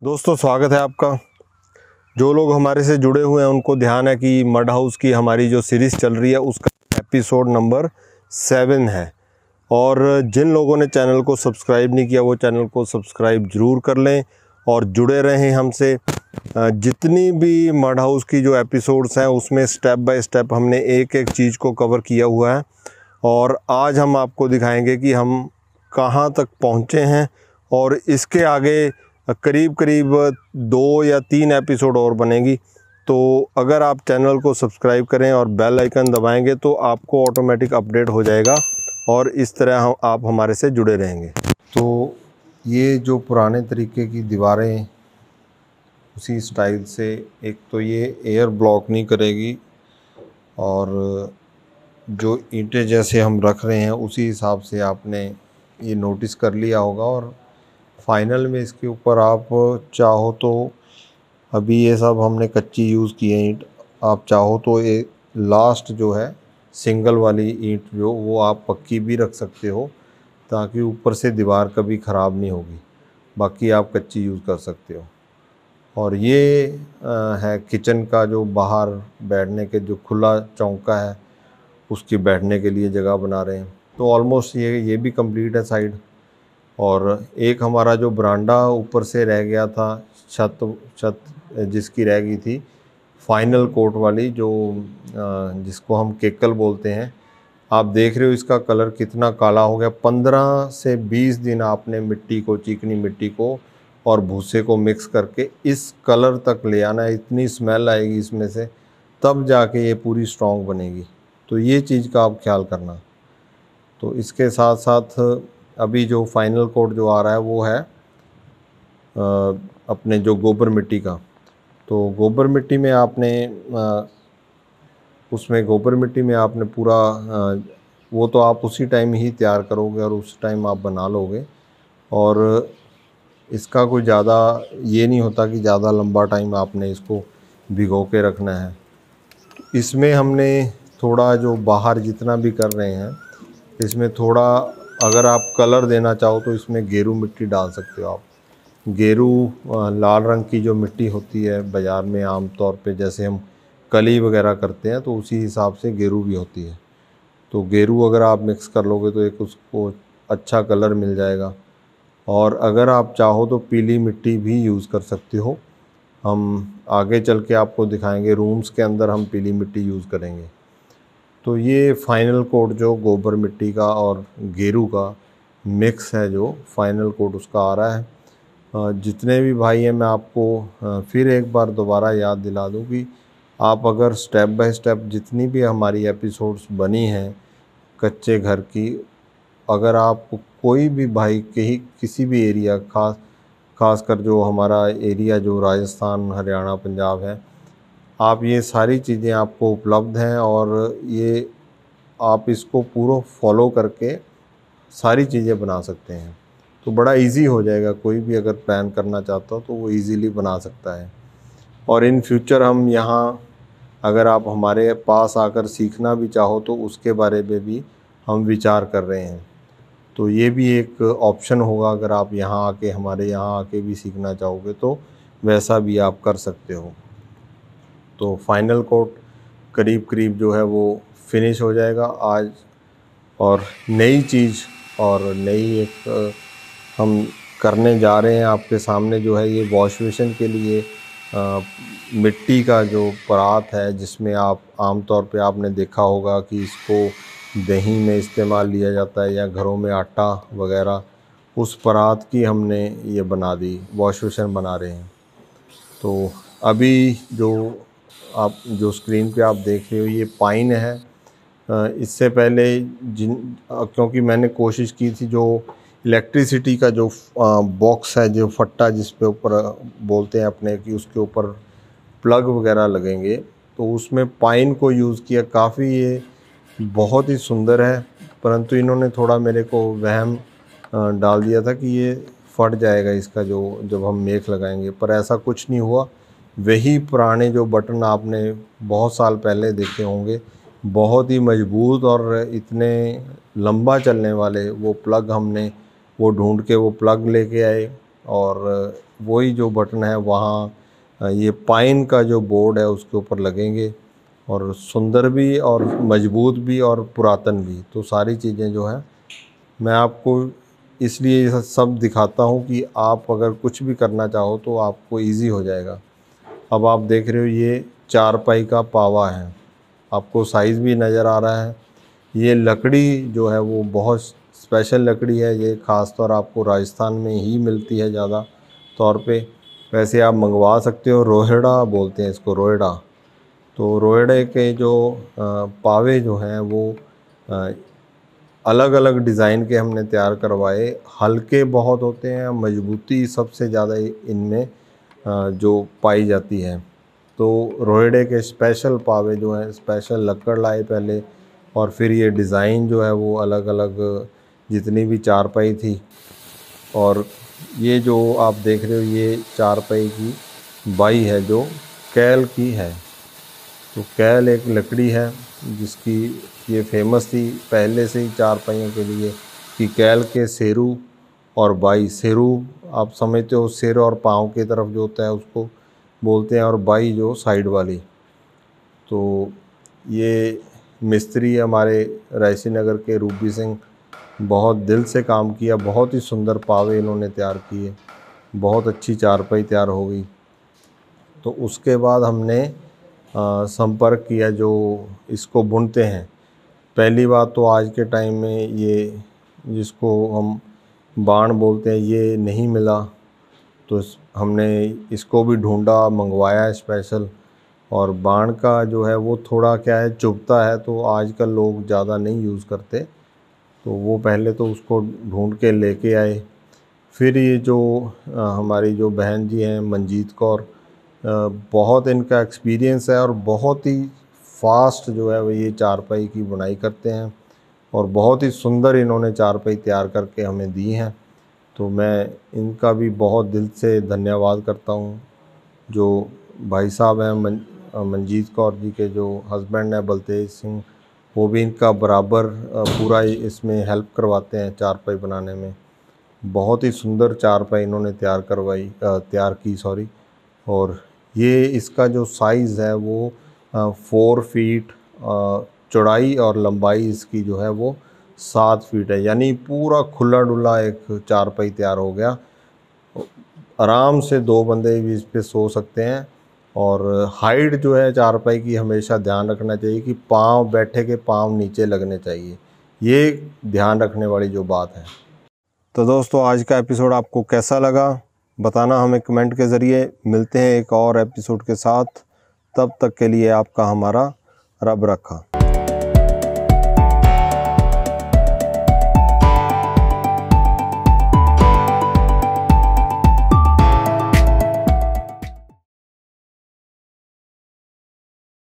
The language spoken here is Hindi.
दोस्तों स्वागत है आपका। जो लोग हमारे से जुड़े हुए हैं उनको ध्यान है कि मड हाउस की हमारी जो सीरीज़ चल रही है उसका एपिसोड नंबर 7 है। और जिन लोगों ने चैनल को सब्सक्राइब नहीं किया वो चैनल को सब्सक्राइब ज़रूर कर लें और जुड़े रहें हमसे। जितनी भी मड हाउस की जो एपिसोड्स हैं उसमें स्टेप बाय स्टेप हमने एक एक चीज़ को कवर किया हुआ है और आज हम आपको दिखाएंगे कि हम कहाँ तक पहुँचे हैं और इसके आगे करीब करीब 2 या 3 एपिसोड और बनेगी। तो अगर आप चैनल को सब्सक्राइब करें और बेल आइकन दबाएंगे तो आपको ऑटोमेटिक अपडेट हो जाएगा और इस तरह आप हमारे से जुड़े रहेंगे। तो ये जो पुराने तरीके की दीवारें उसी स्टाइल से, एक तो ये एयर ब्लॉक नहीं करेगी और जो ईंटें जैसे हम रख रहे हैं उसी हिसाब से आपने ये नोटिस कर लिया होगा। और फाइनल में इसके ऊपर आप चाहो तो, अभी ये सब हमने कच्ची यूज़ की है ईंट, आप चाहो तो ये लास्ट जो है सिंगल वाली ईंट जो वो आप पक्की भी रख सकते हो ताकि ऊपर से दीवार कभी ख़राब नहीं होगी। बाकी आप कच्ची यूज़ कर सकते हो। और ये है किचन का जो बाहर बैठने के जो खुला चौंका है उसकी बैठने के लिए जगह बना रहे हैं। तो ऑलमोस्ट ये भी कंप्लीट है साइड। और एक हमारा जो बरांडा ऊपर से रह गया था, छत जिसकी रह गई थी फाइनल कोट वाली, जो जिसको हम केकल बोलते हैं। आप देख रहे हो इसका कलर कितना काला हो गया। 15 से 20 दिन आपने मिट्टी को, चिकनी मिट्टी को और भूसे को मिक्स करके इस कलर तक ले आना है। इतनी स्मेल आएगी इसमें से, तब जाके ये पूरी स्ट्रॉन्ग बनेगी। तो ये चीज़ का आप ख्याल करना। तो इसके साथ साथ अभी जो फाइनल कोट जो आ रहा है वो है अपने जो गोबर मिट्टी का। तो गोबर मिट्टी में आपने उसमें गोबर मिट्टी में आपने पूरा वो तो आप उसी टाइम ही तैयार करोगे और उस टाइम आप बना लोगे। और इसका कोई ज़्यादा ये नहीं होता कि ज़्यादा लंबा टाइम आपने इसको भिगो के रखना है। इसमें हमने थोड़ा जो बाहर जितना भी कर रहे हैं इसमें थोड़ा, अगर आप कलर देना चाहो तो इसमें गेरू मिट्टी डाल सकते हो आप। गेरू लाल रंग की जो मिट्टी होती है बाज़ार में आम तौर पे, जैसे हम कली वगैरह करते हैं तो उसी हिसाब से गेरू भी होती है। तो गेरू अगर आप मिक्स कर लोगे तो एक उसको अच्छा कलर मिल जाएगा। और अगर आप चाहो तो पीली मिट्टी भी यूज़ कर सकते हो। हम आगे चल के आपको दिखाएंगे, रूम्स के अंदर हम पीली मिट्टी यूज़ करेंगे। तो ये फाइनल कोट जो गोबर मिट्टी का और गेरू का मिक्स है, जो फाइनल कोट उसका आ रहा है। जितने भी भाई हैं, मैं आपको फिर एक बार दोबारा याद दिला दूं कि आप अगर स्टेप बाय स्टेप जितनी भी हमारी एपिसोड्स बनी हैं कच्चे घर की, अगर आप कोई भी भाई किसी भी एरिया, खासकर जो हमारा एरिया जो राजस्थान, हरियाणा, पंजाब है, आप ये सारी चीज़ें आपको उपलब्ध हैं और ये आप इसको पूरा फॉलो करके सारी चीज़ें बना सकते हैं। तो बड़ा इजी हो जाएगा, कोई भी अगर प्लान करना चाहता हो तो वो इजीली बना सकता है। और इन फ्यूचर हम यहाँ, अगर आप हमारे पास आकर सीखना भी चाहो तो उसके बारे में भी हम विचार कर रहे हैं। तो ये भी एक ऑप्शन होगा, अगर आप यहाँ आके, हमारे यहाँ आके भी सीखना चाहोगे तो वैसा भी आप कर सकते हो। तो फाइनल कोट करीब करीब जो है वो फिनिश हो जाएगा आज। और नई चीज़ और नई एक हम करने जा रहे हैं आपके सामने, जो है ये वॉश बेसिन के लिए मिट्टी का जो परात है, जिसमें आप आमतौर पे आपने देखा होगा कि इसको दही में इस्तेमाल लिया जाता है या घरों में आटा वगैरह, उस परात की हमने ये बना दी, वॉश बेसिन बना रहे हैं। तो अभी आप जो स्क्रीन पे आप देख रहे हो ये पाइन है। इससे पहले क्योंकि मैंने कोशिश की थी, जो इलेक्ट्रिसिटी का जो बॉक्स है, जो फट्टा जिस पे ऊपर बोलते हैं अपने, कि उसके ऊपर प्लग वगैरह लगेंगे, तो उसमें पाइन को यूज़ किया। काफ़ी ये बहुत ही सुंदर है, परंतु इन्होंने थोड़ा मेरे को वहम डाल दिया था कि ये फट जाएगा इसका, जो जब हम मेख लगाएंगे, पर ऐसा कुछ नहीं हुआ। वही पुराने जो बटन आपने बहुत साल पहले देखे होंगे, बहुत ही मजबूत और इतने लंबा चलने वाले वो प्लग, हमने वो ढूंढ के वो प्लग लेके आए और वही जो बटन है वहाँ ये पाइन का जो बोर्ड है उसके ऊपर लगेंगे, और सुंदर भी और मजबूत भी और पुरातन भी। तो सारी चीज़ें जो है मैं आपको इसलिए ये सब दिखाता हूँ कि आप अगर कुछ भी करना चाहो तो आपको इजी हो जाएगा। अब आप देख रहे हो ये चारपाई का पावा है, आपको साइज़ भी नज़र आ रहा है। ये लकड़ी जो है वो बहुत स्पेशल लकड़ी है, ये ख़ास तौर आपको राजस्थान में ही मिलती है ज़्यादा तौर पे। वैसे आप मंगवा सकते हो, रोहिड़ा बोलते हैं इसको, रोहिड़ा। तो रोहिड़े के जो पावे जो हैं वो अलग अलग डिज़ाइन के हमने तैयार करवाए। हल्के बहुत होते हैं, मजबूती सबसे ज़्यादा इनमें जो पाई जाती है। तो रोहिड़े के स्पेशल पावे जो हैं, स्पेशल लक्कड़ लाए पहले, और फिर ये डिज़ाइन जो है वो अलग अलग जितनी भी चारपाई थी। और ये जो आप देख रहे हो ये चारपाई की बाई है जो कैल की है। तो कैल एक लकड़ी है जिसकी ये फेमस थी पहले से ही चारपाइयों के लिए, कि कैल के सेरू और बाई। सेरू आप समझते हो, सिर और पाँव की तरफ जो होता है उसको बोलते हैं, और बाई जो साइड वाली। तो ये मिस्त्री हमारे रायसी नगर के रूबी सिंह, बहुत दिल से काम किया, बहुत ही सुंदर पावे इन्होंने तैयार किए, बहुत अच्छी चारपाई तैयार हो गई। तो उसके बाद हमने संपर्क किया जो इसको बुनते हैं। पहली बात तो आज के टाइम में ये जिसको हम बाण बोलते हैं ये नहीं मिला, तो हमने इसको भी ढूंढा, मंगवाया स्पेशल। और बाण का जो है वो थोड़ा क्या है, चुभता है, तो आजकल लोग ज़्यादा नहीं यूज़ करते। तो वो पहले तो उसको ढूंढ के लेके आए। फिर ये जो हमारी जो बहन जी हैं मंजीत कौर, बहुत इनका एक्सपीरियंस है और बहुत ही फास्ट जो है वो ये चारपाई की बुनाई करते हैं, और बहुत ही सुंदर इन्होंने चारपाई तैयार करके हमें दी हैं। तो मैं इनका भी बहुत दिल से धन्यवाद करता हूँ। जो भाई साहब हैं मंजीत कौर जी के जो हस्बैंड हैं बलतेज सिंह, वो भी इनका बराबर पूरा इसमें हेल्प करवाते हैं चारपाई बनाने में। बहुत ही सुंदर चारपाई इन्होंने तैयार की सॉरी। और ये इसका जो साइज़ है वो 4 फीट चौड़ाई, और लंबाई इसकी जो है वो 7 फीट है। यानी पूरा खुला डुला एक चारपाई तैयार हो गया। आराम से 2 बंदे भी इस पे सो सकते हैं। और हाइट जो है चारपाई की हमेशा ध्यान रखना चाहिए कि पाँव, बैठे के पाँव नीचे लगने चाहिए, ये ध्यान रखने वाली जो बात है। तो दोस्तों आज का एपिसोड आपको कैसा लगा बताना हमें कमेंट के ज़रिए। मिलते हैं एक और एपिसोड के साथ, तब तक के लिए आपका हमारा रब रखा।